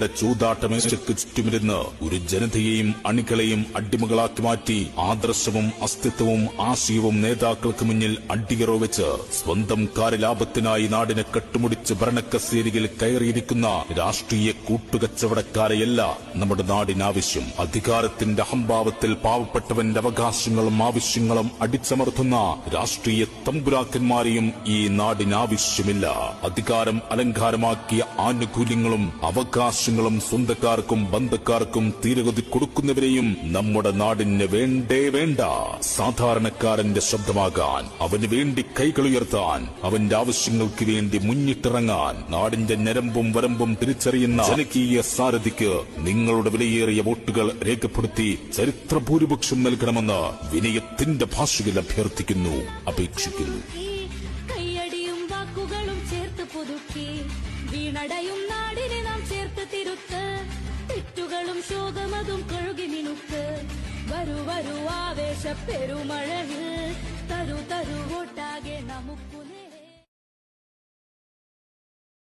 ചൂതാട്ടമേശയ്ക്ക് ചുറ്റുമിരുന്ന് ഒരു ജനതയെയും അണികളെയും അടിമകളാക്കി മാറ്റി ആദർശവും അസ്തിത്വവും ആശയവും നേതാക്കൾക്ക് മുന്നിൽ അടിയറോ വെച്ച് സ്വന്തം കാര്യലാഭത്തിനായി നാടിനെ കെട്ടുമുടിച്ച് ഭരണക്കസേരയിൽ കയറിയിരിക്കുന്ന രാഷ്ട്രീയ കൂട്ടുകച്ചവടക്കാരെയല്ല നമ്മുടെ നാടിനാവശ്യം. അധികാരത്തിന്റെ അഹംഭാവത്തിൽ പാവപ്പെട്ടവന്റെ അവകാശങ്ങളും ആവശ്യങ്ങളും അടിച്ചമർത്തുന്ന രാഷ്ട്രീയ തമ്പുരാക്കന്മാരെയും ഈ നാടിനാവശ്യമില്ല. അധികാരം അലങ്കാരമാക്കിയ ആനുകൂല്യങ്ങളും അവകാശങ്ങളും സ്വന്തക്കാർക്കും ബന്ധക്കാർക്കും തീരഗതി കൊടുക്കുന്നവരെയും നമ്മുടെ നാടിന് വേണ്ടേ വേണ്ട. സാധാരണക്കാരന്റെ ശബ്ദമാകാൻ, അവന് വേണ്ടി കൈകളുയർത്താൻ, അവന്റെ ആവശ്യങ്ങൾക്ക് വേണ്ടി മുന്നിട്ടിറങ്ങാൻ നാടിന്റെ ഞരമ്പും വരമ്പും തിരിച്ചറിയുന്ന ജനകീയ സാരഥിക്ക് നിങ്ങളുടെ വിലയേറിയ വോട്ടുകൾ രേഖപ്പെടുത്തി ചരിത്ര ഭൂരിപക്ഷം നൽകണമെന്ന് വിനയത്തിന്റെ ഭാഷയിൽ അഭ്യർത്ഥിക്കുന്നു, അപേക്ഷിക്കുന്നു. വീണടയും നാടിനെ നാം ചേർത്ത് തിരുത്ത്, തെറ്റുകളും ശോകമതും കഴുകി മിനുക്ക്. വരൂ വരൂ ആവേശ പെരുമഴയിൽ തരു തരു വോട്ടാകെ നമുക്ക്.